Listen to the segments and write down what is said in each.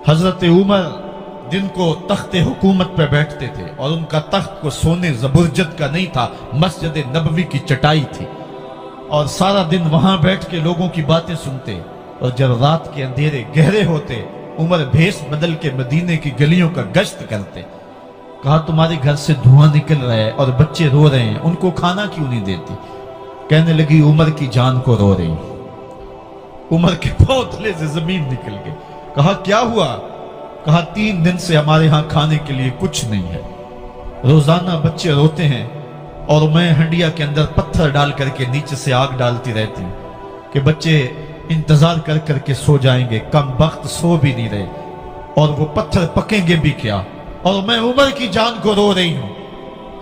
حضرت عمر दिन को तख्ते हुकूमत पे बैठते थे और उनका तख्त को सोने जबरजद का नहीं था, मस्जिद नबवी की चटाई थी और सारा दिन वहां बैठ के लोगों की बातें सुनते। और जब रात के अंधेरे गहरे होते उमर भेष बदल के मदीने की गलियों का गश्त करते। कहा तुम्हारे घर से धुआं निकल रहा है और बच्चे रो रहे हैं, उनको खाना क्यों नहीं देती? कहने लगी उमर की जान को रो रही। उमर के पांव तले से जमीन निकल गई। कहा क्या हुआ? कहा 3 दिन से हमारे यहां खाने के लिए कुछ नहीं है, रोजाना बच्चे रोते हैं और मैं हंडिया के अंदर पत्थर डाल करके नीचे से आग डालती रहती हूं कि बच्चे इंतजार कर करके सो जाएंगे, कम वक्त सो भी नहीं रहे और वो पत्थर पकेंगे भी क्या, और मैं उमर की जान को रो रही हूं।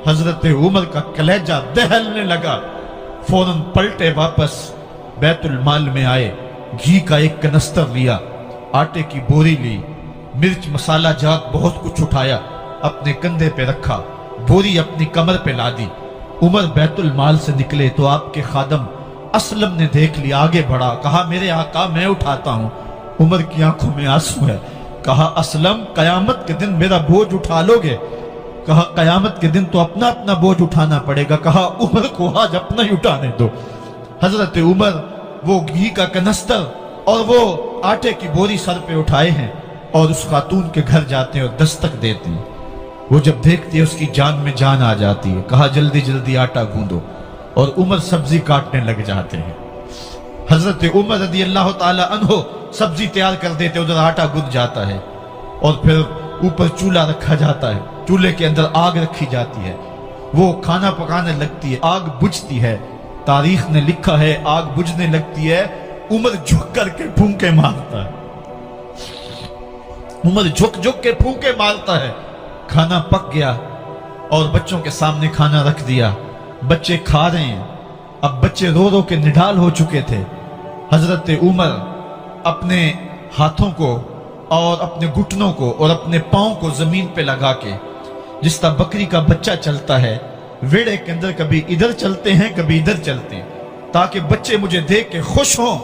हजरत उमर का कलेजा दहलने लगा। फौरन पलटे वापस बैतुल माल में आए, घी का एक कनस्तर लिया, आटे की बोरी ली, मिर्च मसाला जात बहुत कुछ उठाया, अपने कंधे पे रखा, बोरी अपनी कमर पे ला दी। उमर बैतुल माल से निकले तो आपके खादम असलम ने देख लिया, आगे बढ़ा, कहा मेरे आका मैं उठाता हूं। उमर की आंखों में आंसू है। कहा असलम कयामत के दिन मेरा बोझ उठा लोगे? कहा कयामत के दिन तो अपना अपना बोझ उठाना पड़ेगा। कहा उमर को आज अपना ही उठाने दो। हजरत उमर वो घी का कनस्तर और वो आटे की बोरी सर पे उठाए हैं और उस खातून के घर जाते हैं और दस्तक देते हैं। वो जब देखती है उसकी जान में जान आ जाती है। कहा जल्दी जल्दी आटा गूंदो, और उमर सब्जी काटने लग जाते हैं। हजरत उमर रदी अल्लाह ताला अन्हो सब्जी तैयार कर देते, उधर आटा गूंद जाता है और फिर ऊपर चूल्हा रखा जाता है, चूल्हे के अंदर आग रखी जाती है, वो खाना पकाने लगती है, आग बुझती है। तारीख ने लिखा है आग बुझने लगती है, उमर झुक करके फूंके मारता है। उमर झुक झुक के फूंके मारता है। खाना पक गया और बच्चों के सामने खाना रख दिया, बच्चे खा रहे हैं। अब बच्चे रो रो के निढाल हो चुके थे। हजरत उमर अपने हाथों को और अपने घुटनों को और अपने पांव को जमीन पे लगा के, जिस तरह बकरी का बच्चा चलता है वेड़े के अंदर, कभी इधर चलते हैं कभी इधर चलते हैं, ताकि बच्चे मुझे देख के खुश हों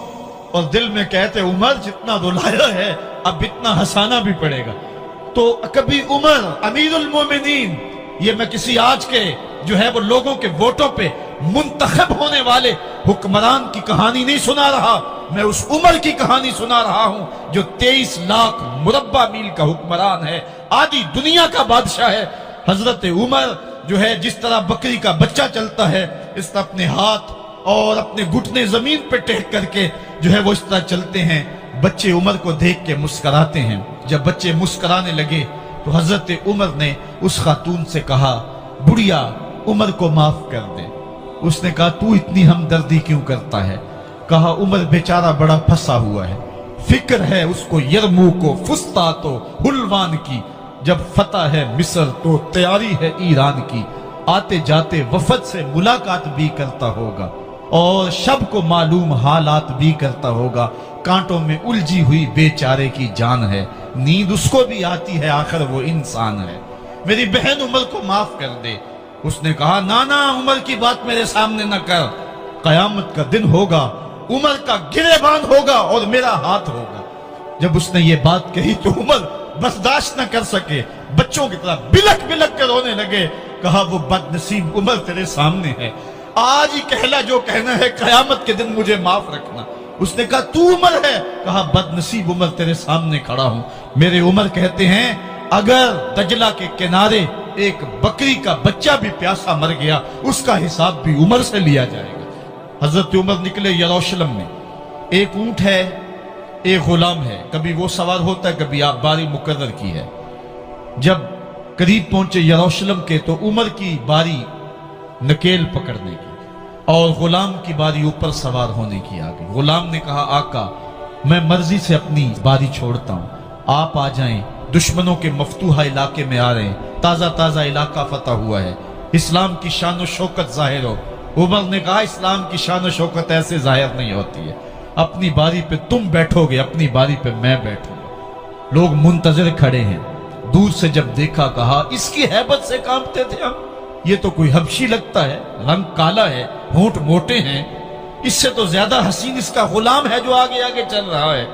और दिल में कहते उमर जितना रुलाया है अब इतना हंसाना भी पड़ेगा। तो कभी उमर अमीरुल मोमिनीन, ये मैं किसी आज के जो है वो लोगों के वोटों पे मुंतखब होने वाले हुक्मरान की कहानी नहीं सुना रहा, मैं उस उमर की कहानी सुना रहा हूं जो 23 लाख मुरब्बा मील का हुक्मरान है, आधी दुनिया का बादशाह है। हजरत उमर जो है जिस तरह बकरी का बच्चा चलता है, इस तरह अपने हाथ और अपने घुटने जमीन पे टेक करके जो है वो इस तरह चलते हैं। बच्चे उमर को देख के मुस्कुराते हैं। जब बच्चे मुस्कुराने लगे तो हजरत उमर ने उस खातून से कहा बुढ़िया उमर को माफ कर दे। उसने कहा तू इतनी हमदर्दी क्यों करता है? कहा उमर बेचारा बड़ा फंसा हुआ है, फिक्र है उसको यरमूक को फुस्तात हुलवान की, जब फतह है मिस्र तो तैयारी है ईरान की, आते जाते वफद से मुलाकात भी करता होगा और शब को मालूम हालात भी करता होगा, कांटों में उलझी हुई बेचारे की जान है, नींद उसको भी आती है आखिर वो इंसान है, मेरी बहन उमर को माफ कर दे। उसने कहा ना ना उमर की बात मेरे सामने न कर, कयामत का दिन होगा, उमर का गिरेबान होगा और मेरा हाथ होगा। जब उसने ये बात कही तो उमर बर्दाश्त न कर सके, बच्चों की तरह बिलक बिलक कर रोने लगे। कहा वो बदनसीब उमर तेरे सामने है, आज ही कहला जो कहना है, कयामत के दिन मुझे माफ रखना। उसने कहा तू उमर है? कहा बदनसीब उमर तेरे सामने खड़ा हूं। मेरे उमर कहते हैं अगर दजला के किनारे एक बकरी का बच्चा भी प्यासा मर गया उसका हिसाब भी उमर से लिया जाएगा। हजरत उमर निकले यरूशलेम में, एक ऊंट है एक गुलाम है, कभी वो सवार होता है कभी आप बारी मुकर्रर की है। जब करीब पहुंचे यरूशलेम के तो उमर की बारी नकेल पकड़ने की और गुलाम की बारी ऊपर सवार होने की आ गई। गुलाम ने कहा आका मैं मर्जी से अपनी बारी छोड़ता हूं, आप आ जाएं, दुश्मनों के मफतूहा इलाके में आ रहे हैं, ताजा ताजा इलाका फतह हुआ है, इस्लाम की शान शौकत जाहिर हो। उमर ने कहा इस्लाम की शान शौकत ऐसे जाहिर नहीं होती है, अपनी बारी पे तुम बैठोगे, अपनी बारी पे मैं बैठूंगा। लोग मुंतजर खड़े हैं। दूर से जब देखा कहा इसकी हैबत से कांपते थे हम, ये तो कोई हबशी लगता है, रंग काला है, होंठ मोटे हैं, इससे तो ज्यादा हसीन इसका गुलाम है जो आगे आगे चल रहा है।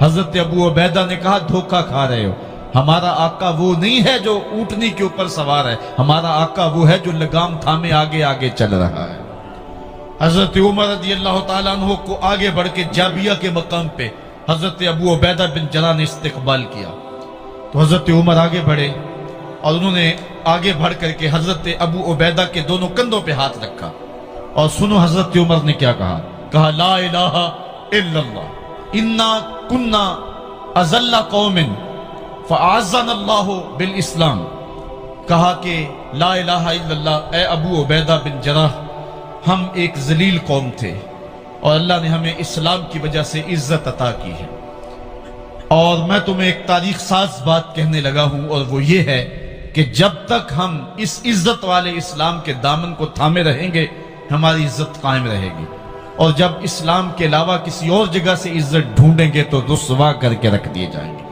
حضرت ابو عبیدہ نے کہا دھوکہ کھا رہے ہو، ہمارا آقا وہ نہیں ہے جو اونٹنی کے اوپر سوار ہے، ہمارا آقا وہ ہے جو لگام تھامے آگے آگے چل رہا ہے۔ حضرت عمر رضی اللہ تعالیٰ عنہ کو آگے بڑھ کے جابیہ کے مقام پہ حضرت ابو عبیدہ بن جراح نے استقبال کیا، تو حضرت عمر آگے بڑھے اور انہوں نے آگے بڑھ کر کے حضرت ابو عبیدہ کے دونوں کندھوں پہ ہاتھ رکھا، اور سنو حضرت عمر نے کیا کہا، کہا لا الہ الا اللہ انا کنا اذل قوم فاعزنا اللہ بالاسلام۔ کہا کہ لا الہ الا اللہ، اے ابو عبیدہ بن جراح، ہم ایک ذلیل قوم تھے اور اللہ نے ہمیں اسلام کی وجہ سے عزت عطا کی ہے، اور میں تمہیں ایک تاریخ ساز بات کہنے لگا ہوں، اور وہ یہ ہے کہ جب تک ہم اس عزت والے اسلام کے دامن کو تھامے رہیں گے ہماری عزت قائم رہے گی، اور جب اسلام کے علاوہ کسی اور جگہ سے عزت ڈھونڈیں گے تو رسوا کر کے رکھ دیے جائیں گے۔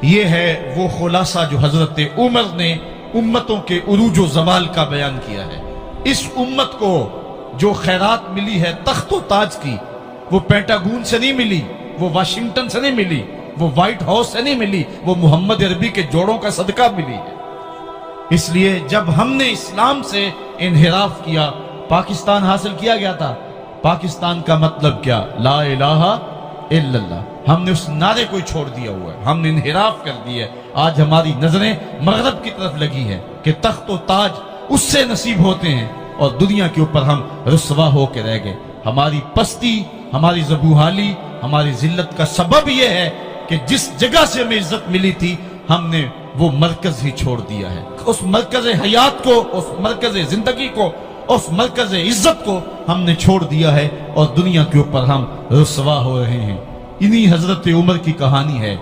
یہ ہے وہ خلاصہ جو حضرت عمر نے امتوں کے عروج و زوال کا بیان کیا ہے۔ اس امت کو جو خیرات ملی ہے تخت و تاج کی، وہ پینٹاگون سے نہیں ملی، وہ واشنگٹن سے نہیں ملی، وہ وائٹ ہاؤس سے نہیں ملی، وہ محمد عربی کے جوڑوں کا صدقہ ملی ہے۔ اس لیے جب ہم نے اسلام سے انحراف کیا، پاکستان حاصل کیا گیا تھا۔ پاکستان کا مطلب کیا؟ لا الہ الا اللہ۔ ہم نے اس نعرے کو چھوڑ دیا ہوا ہے، ہم نے انحراف کر دیا ہے۔ آج ہماری نظریں مغرب کی طرف لگی ہے کہ تخت و تاج اس سے نصیب ہوتے ہیں، اور دنیا کے اوپر ہم رسوا ہو کے رہ گئے۔ ہماری پستی، ہماری زبوحالی، ہماری ذلت کا سبب یہ ہے کہ جس جگہ سے ہمیں عزت ملی تھی ہم نے وہ مرکز ہی چھوڑ دیا ہے۔ اس مرکز حیات کو، اس مرکز زندگی کو، اس مرکز عزت کو ہم نے چھوڑ دیا ہے، اور دنیا کے اوپر ہم رسوا ہو رہے ہیں۔ انہی حضرت عمر کی کہانی ہے۔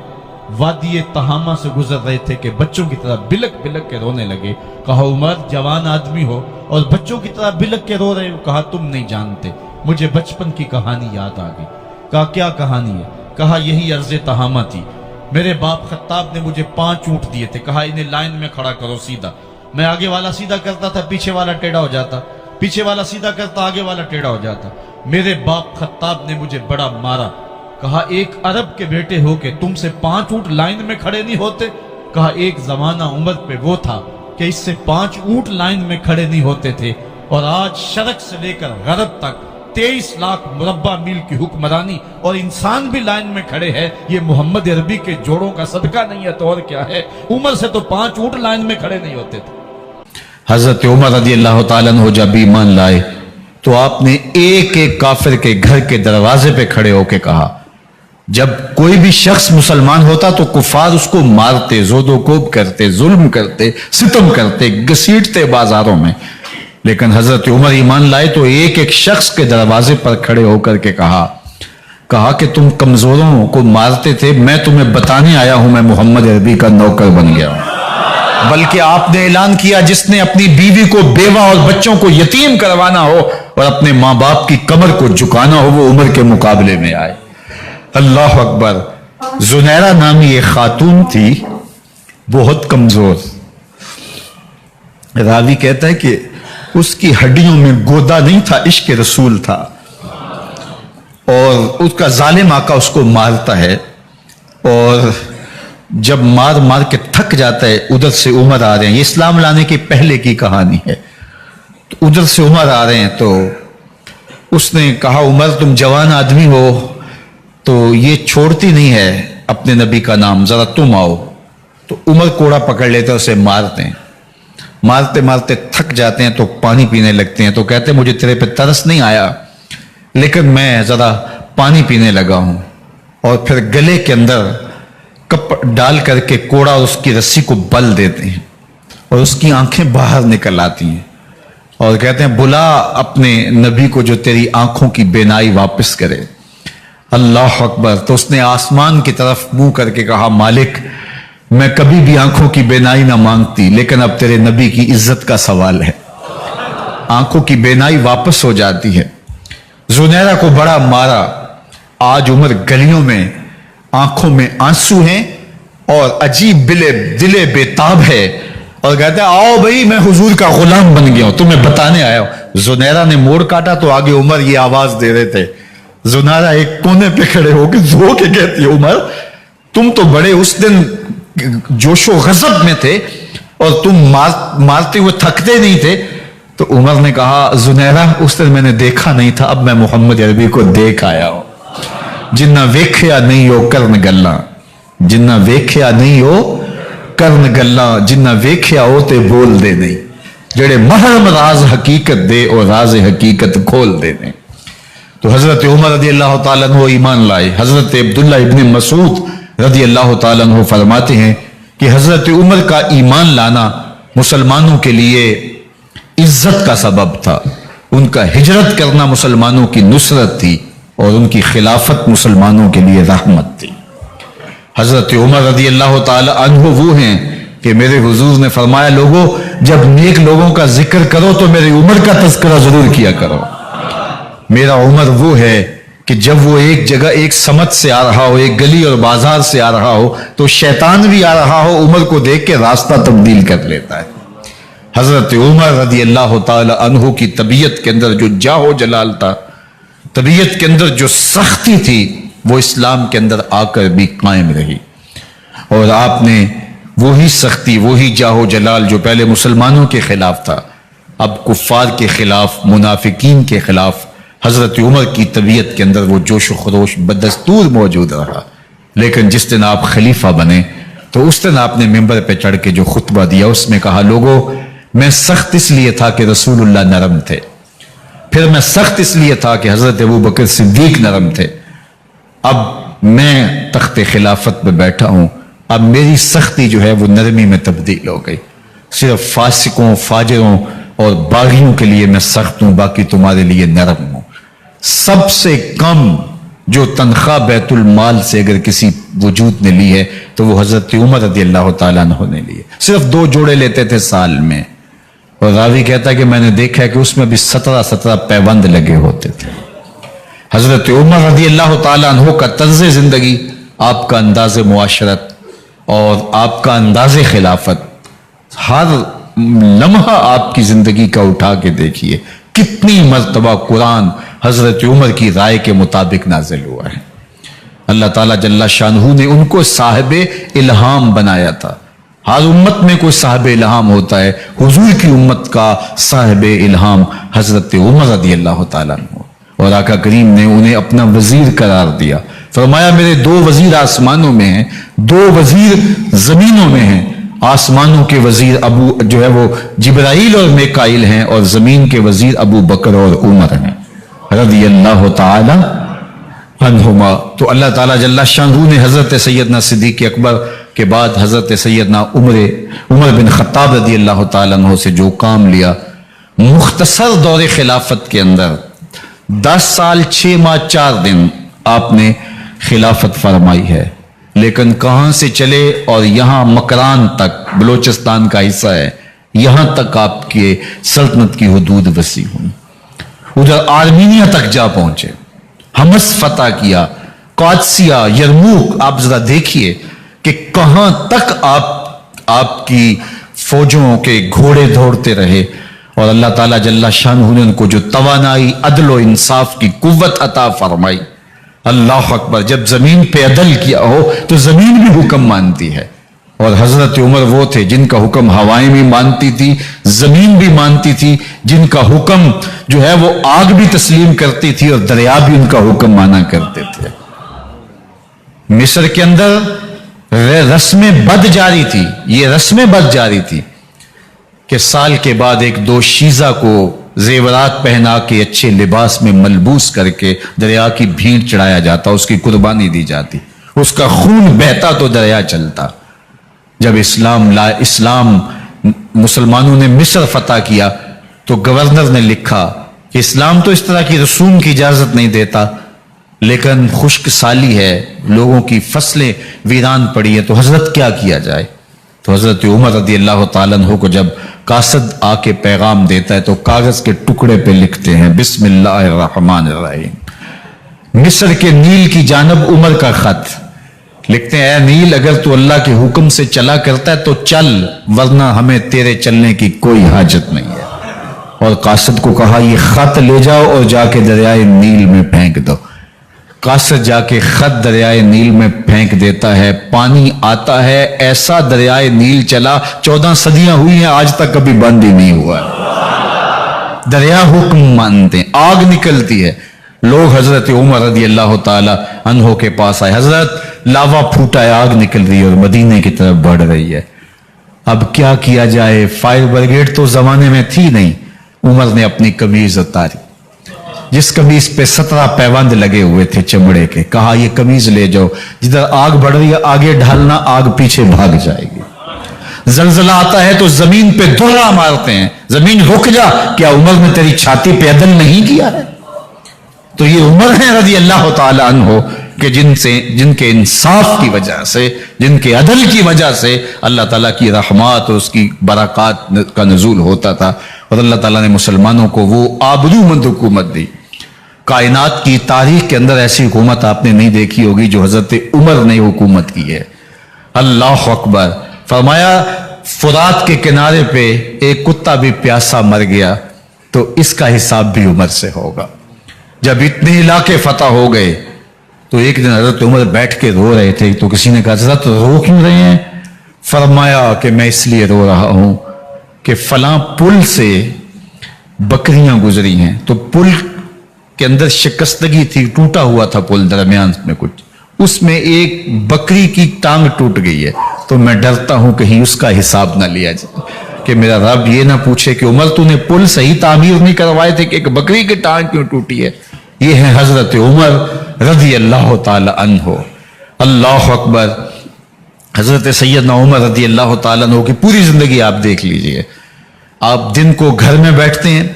وادی تہامہ سے گزر رہے تھے کہ بچوں کی طرح بلک بلک کے رونے لگے۔ کہا عمر جوان آدمی ہو اور بچوں کی طرح بلک کے رو رہے ہو؟ کہا تم نہیں جانتے، مجھے بچپن کی کہانی یاد آ گئی۔ کہا کیا کہانی ہے؟ کہا یہی عرض تہامہ تھی، میرے باپ خطاب نے مجھے 5 اونٹ دیے تھے، کہا انہیں لائن میں کھڑا کرو سیدھا۔ میں آگے والا سیدھا کرتا تھا، پیچھے والا ٹیڑھا ہو جاتا، پیچھے والا سیدھا کرتا، آگے والا ٹیڑھا ہو جاتا۔ میرے باپ خطاب نے مجھے بڑا مارا۔ کہا ایک عرب کے بیٹے ہو کہ تم سے 5 اونٹ لائن میں کھڑے نہیں ہوتے؟ کہا ایک زمانہ عمر پہ وہ تھا کہ اس سے 5 اونٹ لائن میں کھڑے نہیں ہوتے تھے، اور آج شرق سے لے کر غرب تک 23 لاکھ مربع میل کی حکمرانی، اور انسان بھی لائن میں کھڑے ہیں۔ یہ محمد عربی کے جوڑوں کا صدقہ نہیں ہے تو اور کیا ہے؟ عمر سے تو 5 اونٹ لائن میں کھڑے نہیں ہوتے تھے۔ حضرت عمر رضی اللہ تعالیٰ عنہ جب ایمان لائے تو آپ نے ایک ایک کافر کے گھر کے دروازے پہ کھڑے ہو کے کہا، جب کوئی بھی شخص مسلمان ہوتا تو کفار اس کو مارتے، زود و کوب کرتے، ظلم کرتے، ستم کرتے، گھسیٹتے بازاروں میں، لیکن حضرت عمر ایمان لائے تو ایک ایک شخص کے دروازے پر کھڑے ہو کر کے کہا کہ تم کمزوروں کو مارتے تھے، میں تمہیں بتانے آیا ہوں میں محمد عربی کا نوکر بن گیا ہوں۔ بلکہ آپ نے اعلان کیا جس نے اپنی بیوی کو، بیوہ اور بچوں کو یتیم کروانا ہو اور اپنے ماں باپ کی کمر کو جھکانا ہو وہ عمر کے مقابلے میں آئے۔ اللہ اکبر۔ زنیرہ نامی ایک خاتون تھی، بہت کمزور۔ راوی کہتا ہے کہ اس کی ہڈیوں میں گودا نہیں تھا، عشق رسول تھا، اور اس کا ظالم آقا اس کو مارتا ہے، اور جب مار مار کے تھک جاتا ہے ادھر سے عمر آ رہے ہیں، یہ اسلام لانے کی پہلے کی کہانی ہے، تو ادھر سے عمر آ رہے ہیں، تو اس نے کہا عمر تم جوان آدمی ہو تو یہ چھوڑتی نہیں ہے اپنے نبی کا نام، ذرا تم آؤ۔ تو عمر کوڑا پکڑ لیتے ہیں، اسے مارتے ہیں، مارتے مارتے تھک جاتے ہیں تو پانی پینے لگتے ہیں، تو کہتے ہیں مجھے تیرے پہ ترس نہیں آیا لیکن میں ذرا پانی پینے لگا ہوں، اور پھر گلے کے اندر کپ ڈال کر کے کوڑا اور اس کی رسی کو بل دیتے ہیں، اور اس کی آنکھیں باہر نکل آتی ہیں، اور کہتے ہیں بلا اپنے نبی کو جو تیری آنکھوں کی بینائی واپس کرے۔ اللہ اکبر۔ تو اس نے آسمان کی طرف منہ کر کے کہا مالک میں کبھی بھی آنکھوں کی بینائی نہ مانگتی، لیکن اب تیرے نبی کی عزت کا سوال ہے۔ آنکھوں کی بینائی واپس ہو جاتی ہے۔ زنیرہ کو بڑا مارا۔ آج عمر گلیوں میں آنکھوں میں آنسو ہیں اور عجیب دلے بےتاب ہے، اور کہتے ہیں آؤ بھائی میں حضور کا غلام بن گیا ہوں، تمہیں بتانے آیا ہوں۔ زنیرہ نے موڑ کاٹا تو آگے عمر یہ آواز دے رہے تھے जुनारा एक कोने पे खड़े होकर रो के कहती है, उमर तुम तो बड़े उस दिन जोशो गजब में थे और तुम मारते हुए थकते नहीं थे। तो उमर ने कहा, जुनैरा उस दिन मैंने देखा नहीं था, अब मैं मोहम्मद अरबी को देख आया हूं। जिन्ना वेख्या नहीं हो करन गल्ला, जिन्ना वेख्या नहीं हो करन गल्ला, जिन्ना वेख्या हो ते बोल दे नहीं, जेड़े महरम राज हकीकत दे और राज हकीकत खोल दे नहीं। तो हजरत उमर रदी अल्लाह ताला अन्हु ईमान लाए। हजरत अब्दुल्ला इब्न मसूद रदी अल्लाह ताला अन्हु फरमाते हैं कि हजरत उमर का ईमान लाना मुसलमानों के लिए इज्जत का सबब था। उनका हिजरत करना मुसलमानों की नुसरत थी और उनकी खिलाफत मुसलमानों के लिए रहमत थी। हजरत उमर रदी अल्लाह ताला अन्हु वो हैं कि मेरे हुजूर ने फरमाया, लोगों जब नेक लोगों का जिक्र करो तो मेरी उमर का तज़किरा जरूर किया करो। मेरा उमर वो है कि जब वो एक जगह एक समत से आ रहा हो, एक गली और बाजार से आ रहा हो, तो शैतान भी आ रहा हो, उमर को देख के रास्ता तब्दील कर लेता है। हजरत उमर रदी अल्लाह ताला अन्हु की तबीयत के अंदर जो जाहो जलाल था, तबीयत के अंदर जो सख्ती थी, वो इस्लाम के अंदर आकर भी कायम रही। और आपने वही सख्ती, वही जाहो जलाल जो पहले मुसलमानों के खिलाफ था, अब कुफ्फार के खिलाफ, मुनाफिकीन के खिलाफ हजरत उमर की तबीयत के अंदर वो जोश व खरोश बदस्तूर मौजूद रहा। लेकिन जिस दिन आप खलीफा बने तो उस दिन आपने मिंबर पे चढ़ के जो खुतबा दिया उसमें कहा, लोगों मैं सख्त इसलिए था कि रसूलुल्लाह नरम थे, फिर मैं सख्त इसलिए था कि हजरत अबू बकर सिद्दीक नरम थे, अब मैं तख्ते खिलाफत पे बैठा हूं, अब मेरी सख्ती जो है वो नरमी में तब्दील हो गई। सिर्फ फासिकों, फाजिरों और बागियों के लिए मैं सख्त हूं, बाकी तुम्हारे लिए नरम हूं। सबसे कम जो तनख्वाह बैतुल माल से अगर किसी वजूद ने ली है तो वो हजरत उमर रदी अल्लाह ताला अन्हु ने ली है। सिर्फ 2 जोड़े लेते थे साल में, और रावी कहता है कि मैंने देखा है कि उसमें भी 17 पैबंद लगे होते थे। हजरत उमर रदी अल्लाह ताला अन्हु का तर्ज जिंदगी, आपका अंदाज मुआशरत और आपका अंदाज खिलाफत, हर लम्हा आपकी जिंदगी का उठा के देखिए कितनी मर्तबा कुरान हजरत उमर की राय के मुताबिक नाजिल हुआ है। अल्लाह ताला जल्ला शानहू ने उनको साहिब इल्हाम बनाया था। हर उम्मत में कोई साहिब इल्हाम होता है, हुजूर की उम्मत का साहिब इल्हाम हजरत उमर रदी अल्लाह ताला अन्हु, और आका करीम ने उन्हें अपना वजीर करार दिया। फरमाया, मेरे 2 वजीर आसमानों में हैं, 2 वजीर जमीनों में हैं। आसमानों के वजीर अबू जो है वो जिब्राइल और मिकाइल हैं, और जमीन के वजीर अबू बकर और उमर हैं रदी अल्लाह ताला अन्हुमा। तो अल्लाह ताला जल्ला शानहू ने हजरत सैयदना सिद्दीक अकबर के बाद हजरत सैयदना उमर बिन खत्ताब रदी अल्लाह ताला अन्हु से जो काम लिया, मुख्तसर दौरे खिलाफत के अंदर 10 साल 6 माह 4 दिन आपने खिलाफत फरमाई है। लेकिन कहां से चले और यहां मकरान तक, बलोचिस्तान का हिस्सा है, यहां तक आपके सल्तनत की हुदूद वसी हुई। उधर आर्मीनिया तक जा पहुंचे, हमस फतह किया, कादसिया, यरमूक। आप जरा देखिए कि कहां तक आपकी फौजों के घोड़े दौड़ते रहे, और अल्लाह ताला जल्ला शानहू ने उनको जो तवानाई, अदल और इंसाफ की कुव्वत अता फरमाई। अल्लाह अकबर। जब जमीन पे अदल किया हो तो जमीन भी हुक्म मानती है, और हजरत उमर वो थे जिनका हुक्म हवाएं भी मानती थी, जमीन भी मानती थी, जिनका हुक्म जो है वो आग भी तस्लीम करती थी और दरिया भी उनका हुक्म माना करते थे। मिस्र के अंदर रस्में बद जारी थी, ये रस्में बद जारी थी कि साल के बाद 1-2 शीजा को जेवरात पहना के अच्छे लिबास में मलबूस करके दरिया की भीड़ चढ़ाया जाता, उसकी कुर्बानी दी जाती, उसका खून बहता तो दरिया चलता। जब इस्लाम मुसलमानों ने मिस्र फतह किया तो गवर्नर ने लिखा कि इस्लाम तो इस तरह की रसूम की इजाजत नहीं देता, लेकिन खुश्क साली है, लोगों की फसलें वीरान पड़ी है, तो हजरत क्या किया जाए। तो हजरत उमर रदी अल्लाह ताला अन्हु को जब कासद आके पैगाम देता है तो कागज के टुकड़े पे लिखते हैं, बिस्मिल्लाहिर्रहमानिर्रहीम। मिस्र के नील की जानब उमर का खत लिखते हैं, ऐ नील, अगर तू अल्लाह के हुक्म से चला करता है तो चल, वरना हमें तेरे चलने की कोई हाजत नहीं है। और कासद को कहा, ये खत ले जाओ और जाके दरियाए नील में फेंक दो। قاصد جا کے خط دریائے نیل میں پھینک دیتا ہے، پانی آتا ہے، ایسا دریائے نیل چلا 14 صدیاں ہوئی ہیں آج تک کبھی بند ہی نہیں ہوا۔ دریا حکم مانتے ہیں، آگ نکلتی ہے، لوگ حضرت عمر رضی اللہ تعالی عنہ کے پاس آئے، حضرت لاوا پھوٹا ہے، آگ نکل رہی ہے اور مدینے کی طرف بڑھ رہی ہے، اب کیا کیا جائے؟ فائر بریگیڈ تو زمانے میں تھی نہیں۔ عمر نے اپنی قمیض اتاری، جس قمیض پہ 17 پیوند لگے ہوئے تھے چمڑے کے، کہا یہ قمیض لے جاؤ، جدھر آگ بڑھ رہی ہے آگے ڈھالنا، آگ پیچھے بھاگ جائے گی۔ زلزلہ آتا ہے تو زمین پہ دوہرا مارتے ہیں، زمین رک جا، کیا عمر نے تیری چھاتی پہ عدل نہیں کیا ہے؟ تو یہ عمر ہیں رضی اللہ تعالی عنہ کہ جن کے انصاف کی وجہ سے، جن کے عدل کی وجہ سے اللہ تعالیٰ کی رحمات اور اس کی برکات کا نزول ہوتا تھا، اور اللہ تعالیٰ نے مسلمانوں کو وہ آبرومند حکومت دی۔ کائنات کی تاریخ کے اندر ایسی حکومت آپ نے نہیں دیکھی ہوگی جو حضرت عمر نے حکومت کی ہے۔ اللہ اکبر۔ فرمایا فرات کے کنارے پہ ایک کتا بھی پیاسا مر گیا تو اس کا حساب بھی عمر سے ہوگا۔ جب اتنے علاقے فتح ہو گئے تو ایک دن حضرت عمر بیٹھ کے رو رہے تھے، تو کسی نے کہا حضرت رو کیوں رہے ہیں؟ فرمایا کہ میں اس لیے رو رہا ہوں کہ فلاں پل سے بکریاں گزری ہیں، تو پل کے اندر شکستگی تھی، ٹوٹا ہوا تھا پل درمیان میں کچھ، اس میں ایک بکری کی ٹانگ ٹوٹ گئی ہے، تو میں ڈرتا ہوں کہیں اس کا حساب نہ لیا جائے، کہ میرا رب یہ نہ پوچھے کہ عمر تو نے پل صحیح تعمیر نہیں کروائے تھے کہ ایک بکری کی ٹانگ کیوں ٹوٹی ہے۔ یہ ہے حضرت عمر رضی اللہ تعالی عنہ۔ اللہ اکبر۔ حضرت سیدنا عمر رضی اللہ تعالیٰ عنہ کی پوری زندگی آپ دیکھ لیجئے، آپ دن کو گھر میں بیٹھتے ہیں،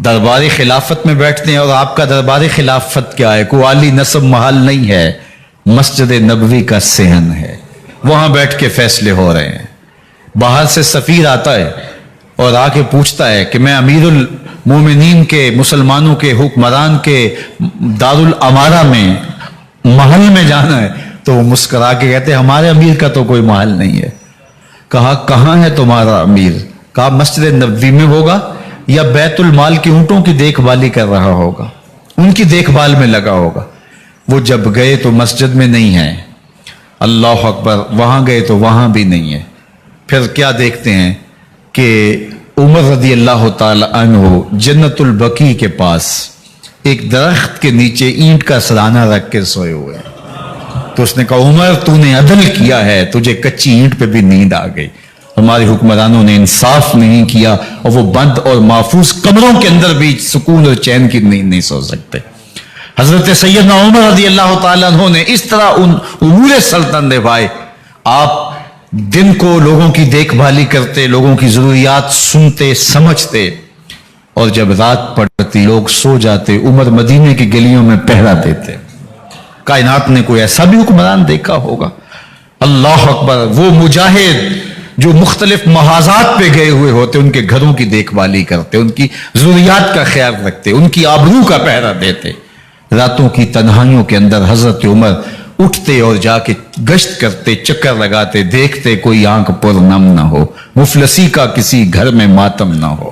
دربار خلافت میں بیٹھتے ہیں، اور آپ کا دربار خلافت کیا ہے؟ کوئی عالی نصب محل نہیں ہے، مسجد نبوی کا صحن ہے، وہاں بیٹھ کے فیصلے ہو رہے ہیں۔ باہر سے سفیر آتا ہے اور آ کے پوچھتا ہے کہ میں امیر المومنین کے، مسلمانوں کے حکمران کے دارالامارہ میں محل میں جانا ہے، تو وہ مسکرا کے کہتے ہیں ہمارے امیر کا تو کوئی محل نہیں ہے۔ کہا کہاں ہے تمہارا امیر؟ کہا مسجد نبوی میں ہوگا یا بیت المال کی اونٹوں کی دیکھ بھالی کر رہا ہوگا، ان کی دیکھ بھال میں لگا ہوگا۔ وہ جب گئے تو مسجد میں نہیں ہے، اللہ اکبر، وہاں گئے تو وہاں بھی نہیں ہے۔ پھر کیا دیکھتے ہیں کہ عمر رضی اللہ تعالی عنہ جنت البقیع کے پاس ایک درخت کے نیچے اینٹ کا سرانہ رکھ کے سوئے ہوئے ہیں۔ تو اس نے کہا عمر تو نے عدل کیا ہے، تجھے کچی اینٹ پہ بھی نیند آ گئی، ہمارے حکمرانوں نے انصاف نہیں کیا، اور وہ بند اور محفوظ کمروں کے اندر بھی سکون اور چین کی نیند نہیں سو سکتے۔ حضرت سیدنا عمر رضی اللہ تعالیٰ عنہ نے اس طرح ان امور سلطنت نبھائے۔ آپ دن کو لوگوں کی دیکھ بھالی کرتے، لوگوں کی ضروریات سنتے سمجھتے، اور جب رات پڑتی لوگ سو جاتے، عمر مدینے کی گلیوں میں پہرا دیتے۔ کائنات نے کوئی ایسا بھی حکمران دیکھا ہوگا؟ اللہ اکبر۔ وہ مجاہد جو مختلف محاذات پہ گئے ہوئے ہوتے، ان کے گھروں کی دیکھ بھالی کرتے، ان کی ضروریات کا خیال رکھتے، ان کی آبرو کا پہرا دیتے۔ راتوں کی تنہائیوں کے اندر حضرت عمر اٹھتے اور جا کے گشت کرتے، چکر لگاتے، دیکھتے کوئی آنکھ پر نم نہ ہو، مفلسی کا کسی گھر میں ماتم نہ ہو،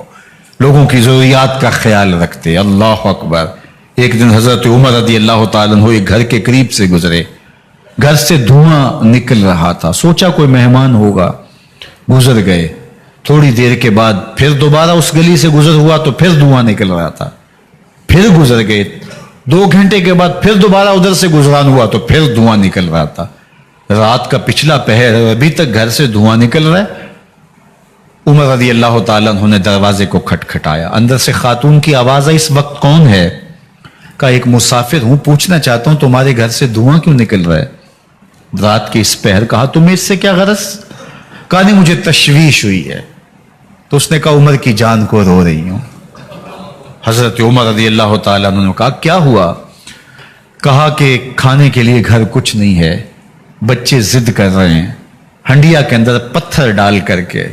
لوگوں کی ضروریات کا خیال رکھتے۔ اللہ اکبر۔ ایک دن حضرت عمر رضی اللہ تعالیٰ عنہ ایک گھر کے قریب سے گزرے، گھر سے دھواں نکل رہا تھا، سوچا کوئی مہمان ہوگا، گزر گئے۔ تھوڑی دیر کے بعد پھر دوبارہ اس گلی سے گزر ہوا تو پھر دھواں نکل رہا تھا، پھر گزر گئے۔ 2 گھنٹے کے بعد پھر دوبارہ ادھر سے گزران ہوا تو پھر دھواں نکل رہا تھا۔ رات کا پچھلا پہر ابھی تک گھر سے دھواں نکل رہا ہے۔ عمر رضی اللہ تعالیٰ عنہ نے دروازے کو کھٹکھٹایا، اندر سے خاتون کی آواز آئی، اس وقت کون ہے؟ کہا ایک مسافر ہوں، پوچھنا چاہتا ہوں تمہارے گھر سے دھواں کیوں نکل رہا ہے رات کے اس پہر؟ کہا تمہیں اس سے کیا غرض؟ کہا نہیں مجھے تشویش ہوئی ہے۔ تو اس نے کہا عمر کی جان کو رو رہی ہوں۔ حضرت عمر رضی اللہ تعالیٰ عنہ نے کہا کیا ہوا؟ کہا کہ کھانے کے لیے گھر کچھ نہیں ہے، بچے ضد کر رہے ہیں، ہنڈیا کے اندر پتھر ڈال کر کے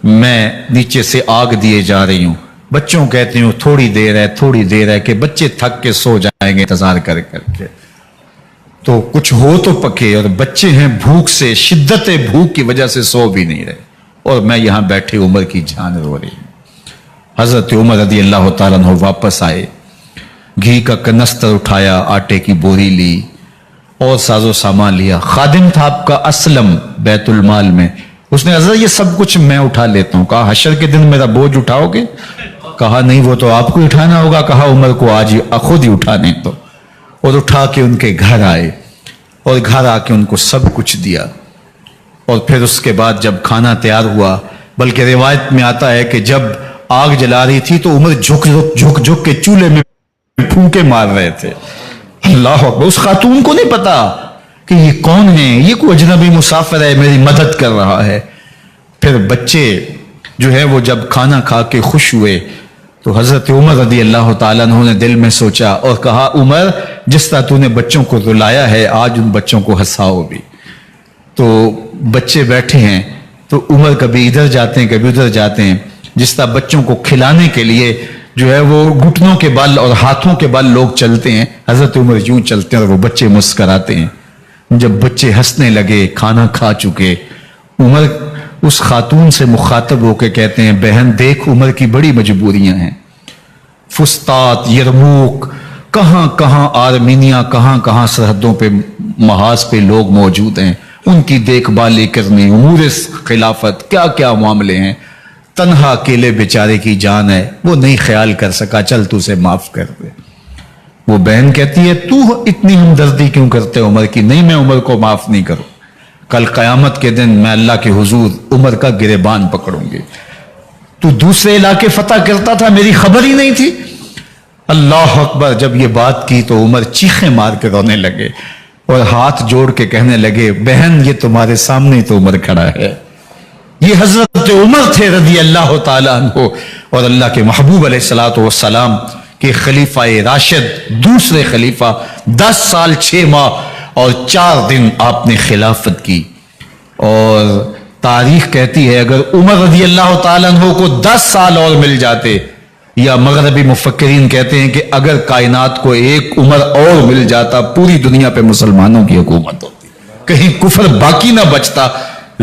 میں نیچے سے آگ دیے جا رہی ہوں، بچوں کہتی ہوں تھوڑی دیر ہے کہ بچے تھک کے سو جائیں گے انتظار کر کے، تو کچھ ہو تو پکے، اور بچے ہیں بھوک سے، شدت بھوک کی وجہ سے سو بھی نہیں رہے، اور میں یہاں بیٹھے عمر کی جان رو رہی ہوں۔ حضرت عمر رضی اللہ تعالیٰ عنہ واپس آئے، घी का कनस्तर उठाया, आटे की बोरी ली और साजो सामान लिया। खादिम था आपका असलम बैतुल माल में, उसने हजरत ये सब कुछ मैं उठा लेता हूं। कहा हशर के दिन मेरा बोझ उठाओगे? कहा नहीं, वो तो आपको उठाना होगा। कहा उमर को आज खुद ही उठाने दो। और उठा के उनके घर आए और घर आके उनको सब कुछ दिया। और फिर उसके बाद जब खाना तैयार हुआ, बल्कि रिवायत में आता है कि जब आग जला रही थी तो उमर झुक झुक झुक के चूल्हे में फूंके मार रहे थे। अल्लाह अकबर। उस खातून को नहीं पता कि ये कौन है, ये कोई अजनबी मुसाफिर है, मेरी मदद कर रहा है। फिर बच्चे जो है वो जब खाना खा के खुश हुए तो हजरत उमर रदी अल्लाह तआला अन्हु ने दिल में सोचा और कहा, उमर जिस तरह तूने बच्चों को रुलाया है, आज उन बच्चों को हंसाओ भी। तो बच्चे बैठे हैं तो उमर कभी इधर जाते हैं कभी उधर जाते हैं। जिस तरह बच्चों को खिलाने के लिए जो है वो घुटनों के बल और हाथों के बल लोग चलते हैं, हजरत उमर यूं चलते हैं और वो बच्चे मुस्कराते हैं। जब बच्चे हंसने लगे, खाना खा चुके, उमर उस खातून से मुखातब होकर कहते हैं, बहन देख उमर की बड़ी मजबूरियां हैं। फुस्तात, यरमूक, कहां कहां आर्मीनिया, कहां कहां सरहदों पे महाज पे लोग मौजूद हैं, उनकी देखभाल करनी, उमूर खिलाफत, क्या क्या मामले हैं। तन्हा अकेले बेचारे की जान है, वो नहीं ख्याल कर सका, चल तू उसे माफ कर दे। वो बहन कहती है, तू इतनी हमदर्दी क्यों करते उमर की? नहीं, मैं उमर को माफ नहीं करूं। कल कयामत के दिन मैं अल्लाह के हुजूर उमर का गिरेबान पकड़ूंगी। तू दूसरे इलाके फतह करता था, मेरी खबर ही नहीं थी। अल्लाह अकबर। जब ये बात की तो उमर चीखें मार के रोने लगे और हाथ जोड़ के कहने लगे, बहन ये तुम्हारे सामने ही तो उमर खड़ा है। ये हजरत उमर थे रदी अल्लाह तआला अन्हु और अल्लाह के महबूब अलैहिस्सलातु वस्सलाम के खलीफा राशिद, दूसरे खलीफा। 10 साल 6 माह और 4 दिन आपने खिलाफत की। और तारीख कहती है अगर उमर रदी अल्लाह तआला अन्हु को 10 साल और मिल जाते, या मगरबी मुफक्किरीन कहते हैं कि अगर कायनात को एक उमर और मिल जाता, पूरी दुनिया पे मुसलमानों की हुकूमत होती, कहीं कुफर बाकी ना बचता।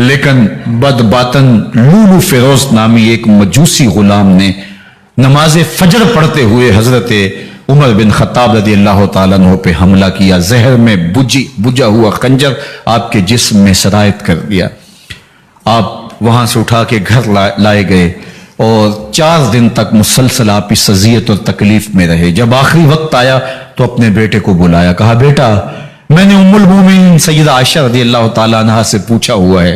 लेकिन बदबातन लूलू फिरोज नामी एक मजूसी गुलाम ने नमाज फजर पढ़ते हुए हजरत उमर बिन खत्ताब रदी अल्लाह तआला अन्हु पे हमला किया। जहर में बुझा हुआ खंजर आपके जिस्म में सरायत कर दिया। आप वहां से उठा के घर लाए गए और 4 दिन तक मुसलसल आप इस अजियत और तकलीफ में रहे। जब आखिरी वक्त आया तो अपने बेटे को बुलाया, कहा बेटा मैंने उम्मुल मोमिनीन सैयदा आयशा रदी अल्लाह तआला अन्हा से पूछा हुआ है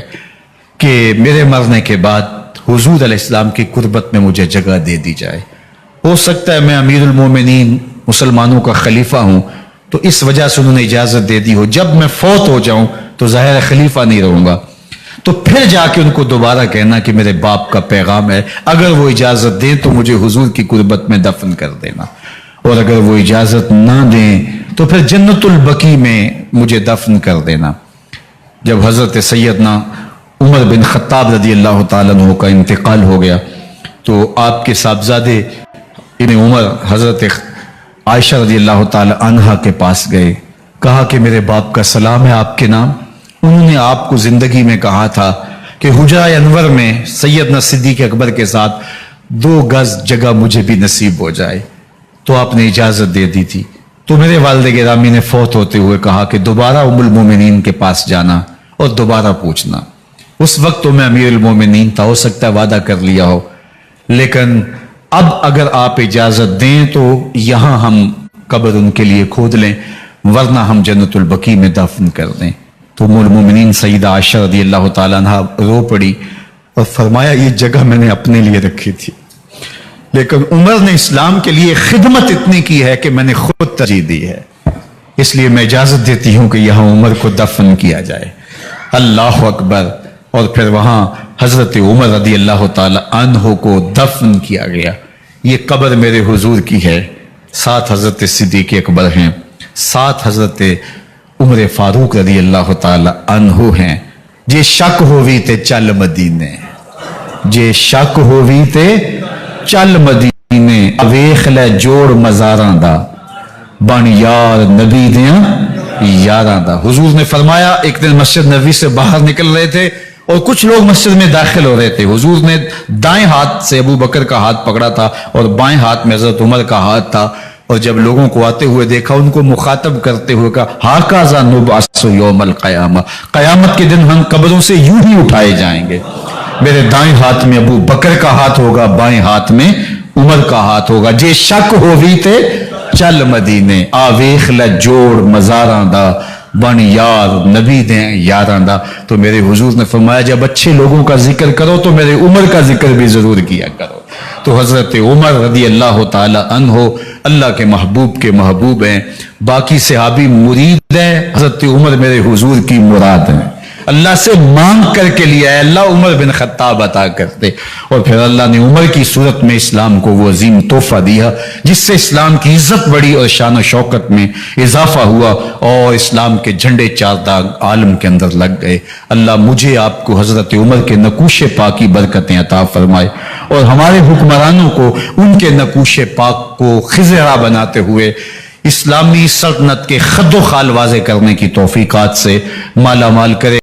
कि मेरे मरने के बाद हुजूर अलैहिस्सलाम की कुर्बत में मुझे जगह दे दी जाए। हो सकता है मैं अमीरुल मोमिनीन मुसलमानों का खलीफा हूं तो इस वजह से उन्होंने इजाजत दे दी हो, जब मैं फौत हो जाऊं तो जाहिर है खलीफा नहीं रहूंगा। तो फिर जाके उनको दोबारा कहना कि मेरे बाप का पैगाम है, अगर वो इजाजत दें तो मुझे हुजूर की कुर्बत में दफन कर देना, और अगर वो इजाजत ना दें तो फिर जन्नतुल बकी में मुझे दफन कर देना। जब हजरत सैयदना उमर बिन खत्ताब रदी अल्लाह तआला अन्हु का इंतकाल हो गया तो आपके साहबजादे इब्न उमर हजरत आयशा रदी अल्लाह तआला अन्हा के पास गए, कहा कि मेरे बाप का सलाम है आपके नाम। उन्होंने आपको जिंदगी में कहा था कि हुजरा अनवर में सैयदना सिद्दीक अकबर के साथ 2 गज जगह मुझे भी नसीब हो जाए, तो आपने इजाजत दे दी थी। तो मेरे वालिद गिरामी ने फौत होते हुए कहा कि दोबारा उम्मुल मोमिनीन के पास जाना और दोबारा पूछना। उस वक्त तो मैं अमीरुल मोमिनीन था, हो सकता है वादा कर लिया हो, लेकिन अब अगर आप इजाजत दें तो यहां हम कब्र उनके लिए खोद लें, वरना हम जन्नतुल बकी में दफन कर दें। तो उम्मुल मोमिनीन सैयदा आयशा रदी अल्लाह तआला अन्हा रो पड़ी और फरमाया ये जगह मैंने अपने लिए रखी थी, लेकिन उमर ने इस्लाम के लिए खिदमत इतनी की है कि मैंने खुद तरजीह दी है, इसलिए मैं इजाजत देती हूं कि यहां उमर को दफन किया जाए। अल्लाह अकबर। और फिर वहां हजरत उमर रदी अल्लाह तआला अन्हु को दफन किया गया। ये कब्र मेरे हुजूर की है, 7 हजरत सिद्दीक अकबर हैं, 7 हजरत उमर फारूक रदी अल्लाह तआला अन्हु हैं। जे शक होवी ते चल मदीने, जे शक होवी ते चल मदीने, वेख लै जोड़ मजारां दा, बन यार नबी दियां यारां दा। हुजूर ने फरमाया, एक दिन मस्जिद नबी से बाहर निकल रहे थे और कुछ लोग मस्जिद में दाखिल हो रहे थे। हुजूर ने दाएं हाथ से अबू बकर का हाथ पकड़ा था और बाएं हाथ में हजरत उमर का हाथ था, اور جب لوگوں کو آتے ہوئے دیکھا ان کو مخاطب کرتے ہوئے کہا ہاکذا نبعث یوم القیامہ، قیامت کے دن ہم قبروں سے یوں ہی اٹھائے جائیں گے، میرے دائیں ہاتھ میں ابو بکر کا ہاتھ ہوگا، بائیں ہاتھ میں عمر کا ہاتھ ہوگا، جے شک ہووی تے چل مدینے آ ویخ لے جوڑ مزاراں دا بن یار نبی دیں یاراں دا۔ تو میرے حضور نے فرمایا جب اچھے لوگوں کا ذکر کرو تو میرے عمر کا ذکر بھی ضرور کیا کرو۔ تو حضرت عمر رضی اللہ تعالی عنہ اللہ کے محبوب ہیں، باقی صحابی مرید ہیں، حضرت عمر میرے حضور کی مراد ہیں، اللہ سے مانگ کر کے لیا ہے اللہ عمر بن خطاب عطا کرتے، اور پھر اللہ نے عمر کی صورت میں اسلام کو وہ عظیم تحفہ دیا جس سے اسلام کی عزت بڑی اور شان و شوکت میں اضافہ ہوا اور اسلام کے جھنڈے چار داغ عالم کے اندر لگ گئے۔ اللہ مجھے آپ کو حضرت عمر کے نقوش پاک کی برکتیں عطا فرمائے اور ہمارے حکمرانوں کو ان کے نقوش پاک کو خزرہ بناتے ہوئے اسلامی سلطنت کے خد و خال واضح کرنے کی توفیقات سے مالا مال کرے۔